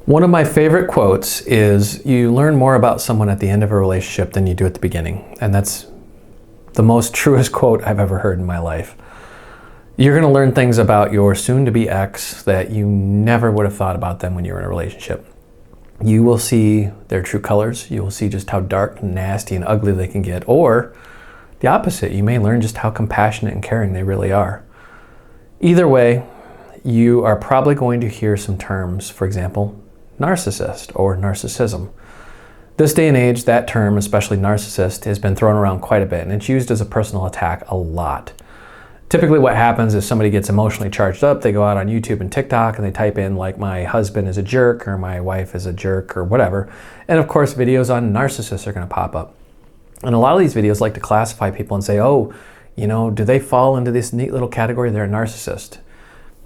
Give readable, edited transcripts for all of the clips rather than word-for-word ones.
One of my favorite quotes is, you learn more about someone at the end of a relationship than you do at the beginning. And that's the most truest quote I've ever heard in my life. You're going to learn things about your soon-to-be ex that you never would have thought about them when you were in a relationship. You will see their true colors. You will see just how dark, nasty, and ugly they can get. Or the opposite, you may learn just how compassionate and caring they really are. Either way, you are probably going to hear some terms, for example, narcissist or narcissism. This day and age, that term, especially narcissist, has been thrown around quite a bit, and it's used as a personal attack a lot. Typically what happens is somebody gets emotionally charged up, they go out on YouTube and TikTok and they type in like, my husband is a jerk, or my wife is a jerk, or whatever. And of course videos on narcissists are going to pop up. And a lot of these videos like to classify people and say, oh, do they fall into this neat little category, they're a narcissist?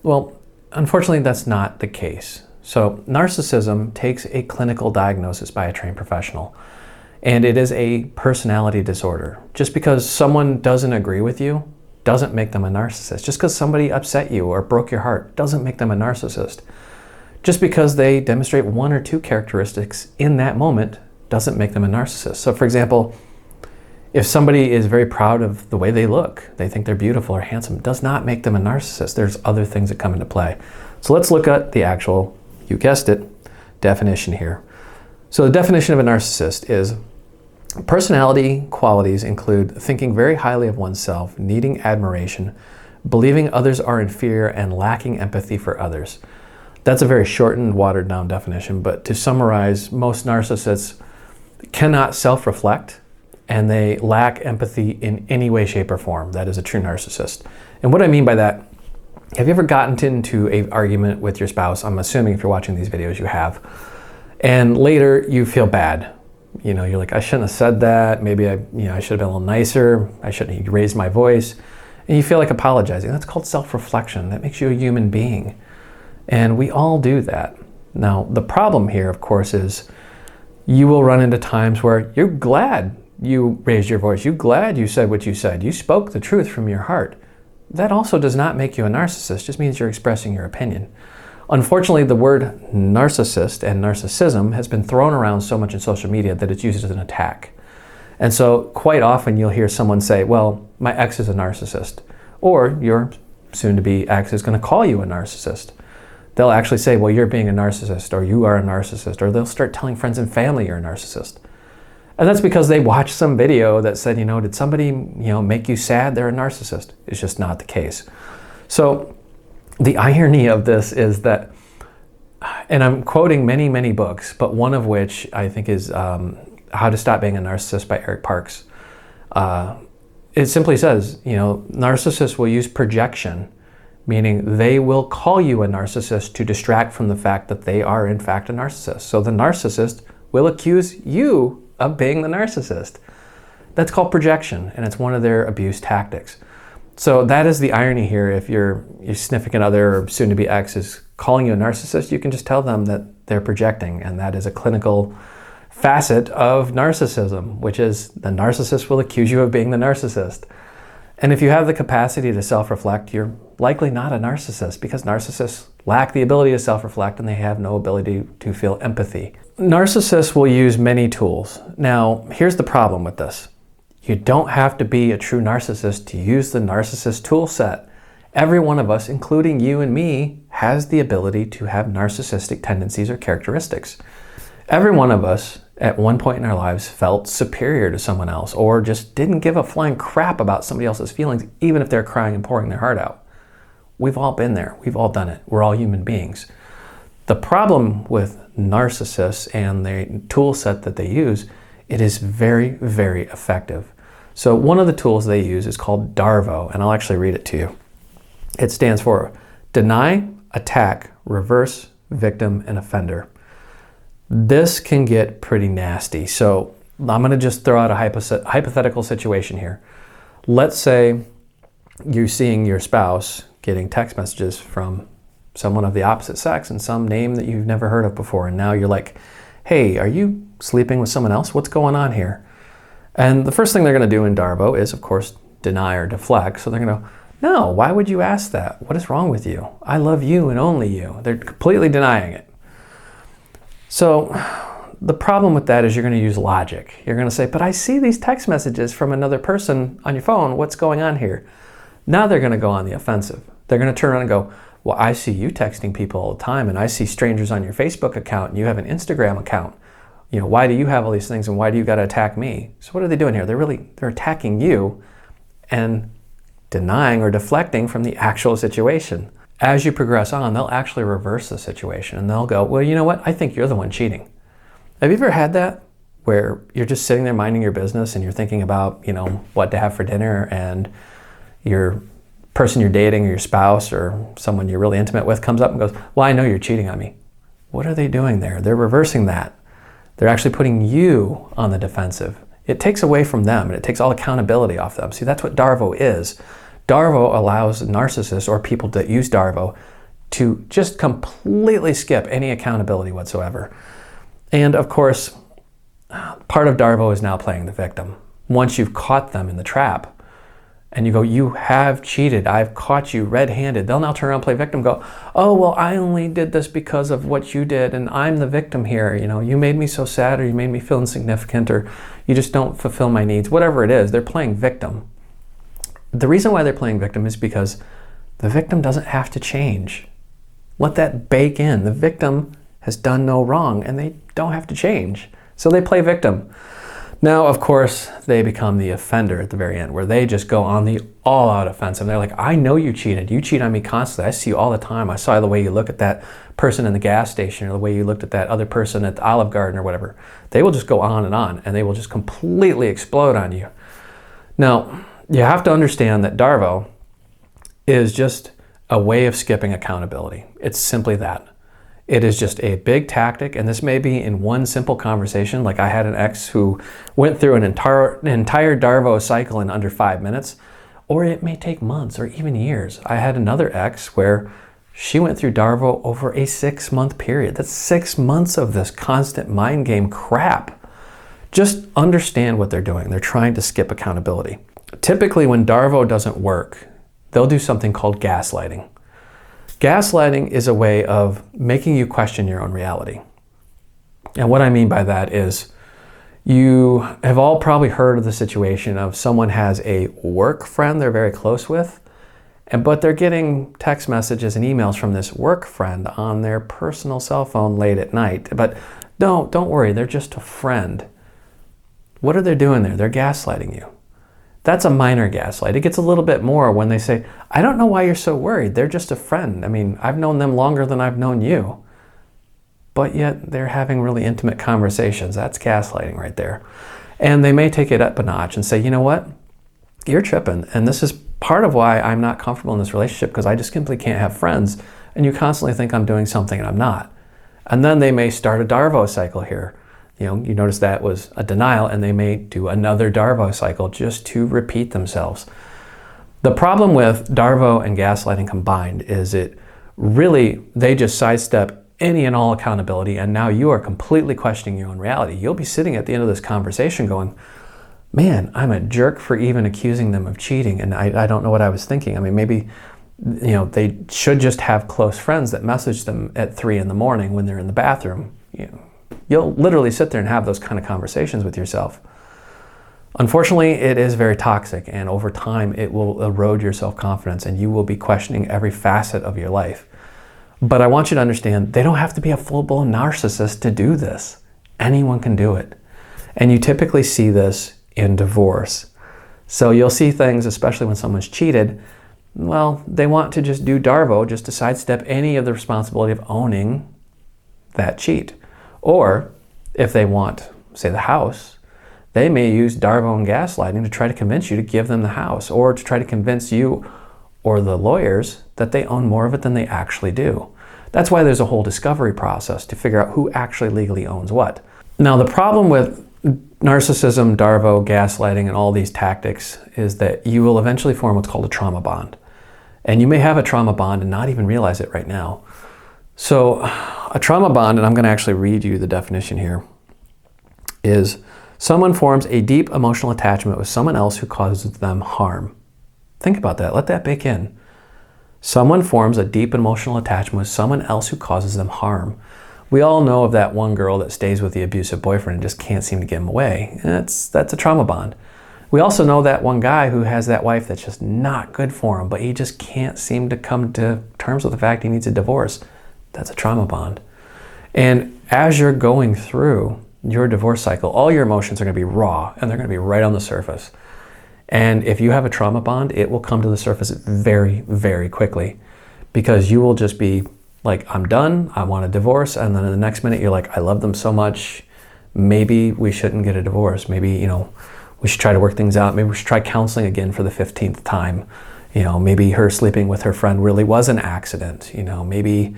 Well, unfortunately that's not the case. So narcissism takes a clinical diagnosis by a trained professional, and it is a personality disorder. Just because someone doesn't agree with you doesn't make them a narcissist. Just because somebody upset you or broke your heart doesn't make them a narcissist. Just because they demonstrate one or two characteristics in that moment doesn't make them a narcissist. So for example, if somebody is very proud of the way they look, they think they're beautiful or handsome, does not make them a narcissist. There's other things that come into play. So let's look at the actual, you guessed it, definition here. So the definition of a narcissist is, personality qualities include thinking very highly of oneself, needing admiration, believing others are inferior, and lacking empathy for others. That's a very shortened, watered down definition, but to summarize, most narcissists cannot self-reflect, and they lack empathy in any way, shape, or form. That is a true narcissist. And what I mean by that, have you ever gotten into an argument with your spouse? I'm assuming if you're watching these videos, you have. And later you feel bad. You're like, I shouldn't have said that. Maybe I should have been a little nicer. I shouldn't have raised my voice. And you feel like apologizing. That's called self-reflection. That makes you a human being. And we all do that. Now, the problem here, of course, is you will run into times where you're glad you raised your voice. You're glad you said what you said. You spoke the truth from your heart. That also does not make you a narcissist. It just means you're expressing your opinion. Unfortunately, the word narcissist and narcissism has been thrown around so much in social media that it's used as an attack. And so quite often you'll hear someone say, well, my ex is a narcissist. Or your soon-to-be ex is going to call you a narcissist. They'll actually say, well, you're being a narcissist, or you are a narcissist, or they'll start telling friends and family you're a narcissist. And that's because they watched some video that said, did somebody, make you sad? They're a narcissist. It's just not the case. So the irony of this is that, and I'm quoting many, many books, but one of which I think is How to Stop Being a Narcissist by Eric Parks. It simply says, narcissists will use projection, meaning they will call you a narcissist to distract from the fact that they are in fact a narcissist. So the narcissist will accuse you of being the narcissist. That's called projection, and it's one of their abuse tactics. So that is the irony here. If your significant other or soon-to-be ex is calling you a narcissist, you can just tell them that they're projecting, and that is a clinical facet of narcissism, which is the narcissist will accuse you of being the narcissist. And if you have the capacity to self-reflect, you're likely not a narcissist, because narcissists lack the ability to self-reflect and they have no ability to feel empathy. Narcissists will use many tools. Now, here's the problem with this. You don't have to be a true narcissist to use the narcissist tool set. Every one of us, including you and me, has the ability to have narcissistic tendencies or characteristics. Every one of us at one point in our lives felt superior to someone else, or just didn't give a flying crap about somebody else's feelings, even if they're crying and pouring their heart out. We've all been there. We've all done it. We're all human beings. The problem with narcissists and the tool set that they use, it is very, very effective. So one of the tools they use is called DARVO, and I'll actually read it to you. It stands for Deny, Attack, Reverse, Victim, and Offender. This can get pretty nasty. So I'm going to just throw out a hypothetical situation here. Let's say you're seeing your spouse getting text messages from someone of the opposite sex and some name that you've never heard of before. And now you're like, hey, are you sleeping with someone else? What's going on here? And the first thing they're going to do in DARVO is, of course, deny or deflect. So they're going to go, no, why would you ask that? What is wrong with you? I love you and only you. They're completely denying it. So the problem with that is you're going to use logic. You're going to say, but I see these text messages from another person on your phone. What's going on here? Now they're going to go on the offensive. They're going to turn around and go, well, I see you texting people all the time, and I see strangers on your Facebook account, and you have an Instagram account. Why do you have all these things, and why do you got to attack me? So what are they doing here? They're attacking you and denying or deflecting from the actual situation. As you progress on, they'll actually reverse the situation, and they'll go, well, you know what? I think you're the one cheating. Have you ever had that where you're just sitting there minding your business and you're thinking about, what to have for dinner, and your person you're dating or your spouse or someone you're really intimate with comes up and goes, well, I know you're cheating on me. What are they doing there? They're reversing that. They're actually putting you on the defensive. It takes away from them, and it takes all accountability off them. See, that's what DARVO is. DARVO allows narcissists or people that use DARVO to just completely skip any accountability whatsoever. And of course, part of DARVO is now playing the victim. Once you've caught them in the trap, and you go, you have cheated, I've caught you red-handed, they'll now turn around and play victim, go, oh, well, I only did this because of what you did, and I'm the victim here. You made me so sad, or you made me feel insignificant, or you just don't fulfill my needs. Whatever it is, they're playing victim. The reason why they're playing victim is because the victim doesn't have to change. Let that bake in. The victim has done no wrong, and they don't have to change. So they play victim. Now, of course, they become the offender at the very end, where they just go on the all-out offensive. They're like, I know you cheated. You cheat on me constantly. I see you all the time. I saw the way you look at that person in the gas station, or the way you looked at that other person at the Olive Garden or whatever. They will just go on, and they will just completely explode on you. Now, you have to understand that DARVO is just a way of skipping accountability. It's simply that. It is just a big tactic, and this may be in one simple conversation. Like, I had an ex who went through an entire DARVO cycle in under 5 minutes, or it may take months or even years. I had another ex where she went through DARVO over a 6-month period. That's 6 months of this constant mind game crap. Just understand what they're doing. They're trying to skip accountability. Typically, when DARVO doesn't work, they'll do something called gaslighting. Gaslighting is a way of making you question your own reality. And what I mean by that is, you have all probably heard of the situation of someone has a work friend they're very close with, but they're getting text messages and emails from this work friend on their personal cell phone late at night. But don't worry, they're just a friend. What are they doing there? They're gaslighting you. That's a minor gaslight. It gets a little bit more when they say, I don't know why you're so worried. They're just a friend. I mean, I've known them longer than I've known you. But yet they're having really intimate conversations. That's gaslighting right there. And they may take it up a notch and say, you know what? You're tripping. And this is part of why I'm not comfortable in this relationship, because I just simply can't have friends. And you constantly think I'm doing something and I'm not. And then they may start a DARVO cycle here. You notice that was a denial, and they may do another DARVO cycle just to repeat themselves. The problem with DARVO and gaslighting combined is they just sidestep any and all accountability, and now you are completely questioning your own reality. You'll be sitting at the end of this conversation going, man, I'm a jerk for even accusing them of cheating, and I don't know what I was thinking. I mean, maybe they should just have close friends that message them at 3 a.m. when they're in the bathroom. You'll literally sit there and have those kind of conversations with yourself. Unfortunately, it is very toxic, and over time it will erode your self-confidence, and you will be questioning every facet of your life. But I want you to understand, they don't have to be a full-blown narcissist to do this. Anyone can do it. And you typically see this in divorce. So you'll see things, especially when someone's cheated, well, they want to just do DARVO just to sidestep any of the responsibility of owning that cheat. Or if they want, say, the house, they may use DARVO and gaslighting to try to convince you to give them the house, or to try to convince you or the lawyers that they own more of it than they actually do. That's why there's a whole discovery process to figure out who actually legally owns what. Now, the problem with narcissism, DARVO, gaslighting, and all these tactics is that you will eventually form what's called a trauma bond. And you may have a trauma bond and not even realize it right now. So a trauma bond, and I'm going to actually read you the definition here, is someone forms a deep emotional attachment with someone else who causes them harm. Think about that. Let that bake in. Someone forms a deep emotional attachment with someone else who causes them harm. We all know of that one girl that stays with the abusive boyfriend and just can't seem to get him away. That's a trauma bond. We also know that one guy who has that wife that's just not good for him, but he just can't seem to come to terms with the fact he needs a divorce. That's a trauma bond. And as you're going through your divorce cycle, all your emotions are going to be raw and they're going to be right on the surface. And if you have a trauma bond, it will come to the surface very, very quickly, because you will just be like, I'm done, I want a divorce. And then in the next minute, you're like, I love them so much. Maybe we shouldn't get a divorce. Maybe, we should try to work things out. Maybe we should try counseling again for the 15th time. Maybe her sleeping with her friend really was an accident. Maybe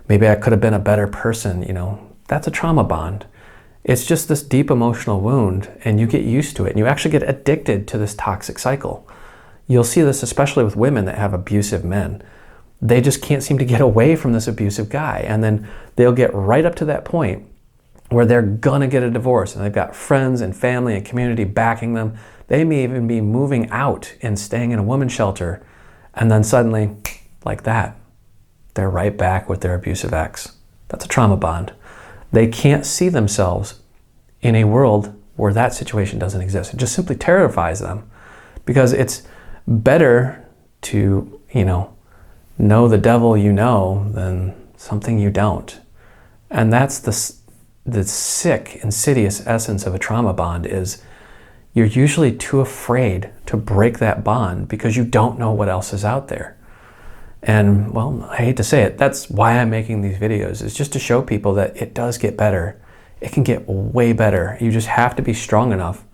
I could have been a better person. That's a trauma bond. It's just this deep emotional wound, and you get used to it, and you actually get addicted to this toxic cycle. You'll see this especially with women that have abusive men. They just can't seem to get away from this abusive guy, and then they'll get right up to that point where they're gonna get a divorce, and they've got friends and family and community backing them. They may even be moving out and staying in a women's shelter, and then suddenly, like that, they're right back with their abusive ex. That's a trauma bond. They can't see themselves in a world where that situation doesn't exist. It just simply terrifies them, because it's better to, know the devil you know than something you don't. And that's the sick, insidious essence of a trauma bond, is you're usually too afraid to break that bond because you don't know what else is out there. And well, I hate to say it, that's why I'm making these videos, is just to show people that it does get better. It can get way better. You just have to be strong enough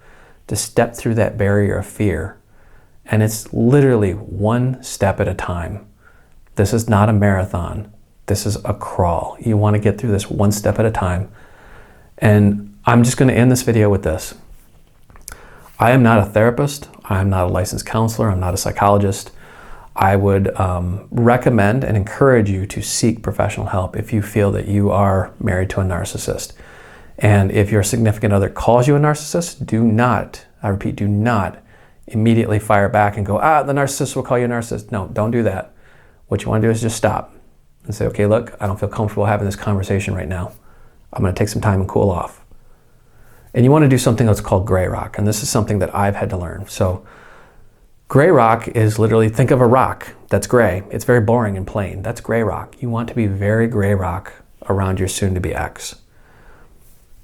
to step through that barrier of fear. And it's literally one step at a time. This is not a marathon. This is a crawl. You want to get through this one step at a time. And I'm just going to end this video with this. I am not a therapist. I'm not a licensed counselor. I'm not a psychologist. I would recommend and encourage you to seek professional help if you feel that you are married to a narcissist. And if your significant other calls you a narcissist, do not, I repeat, do not immediately fire back and go, the narcissist will call you a narcissist. No, don't do that. What you want to do is just stop and say, okay, look, I don't feel comfortable having this conversation right now. I'm going to take some time and cool off. And you want to do something that's called gray rock. And this is something that I've had to learn. So gray rock is literally, think of a rock that's gray. It's very boring and plain. That's gray rock. You want to be very gray rock around your soon-to-be ex.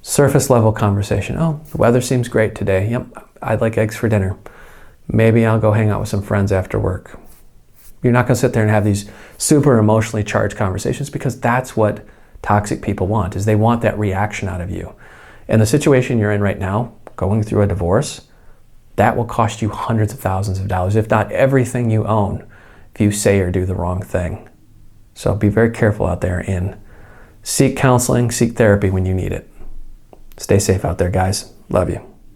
Surface level conversation. Oh, the weather seems great today. Yep, I'd like eggs for dinner. Maybe I'll go hang out with some friends after work. You're not going to sit there and have these super emotionally charged conversations, because that's what toxic people want, is they want that reaction out of you. And the situation you're in right now, going through a divorce, that will cost you hundreds of thousands of dollars, if not everything you own, if you say or do the wrong thing. So be very careful out there and seek counseling, seek therapy when you need it. Stay safe out there, guys. Love you.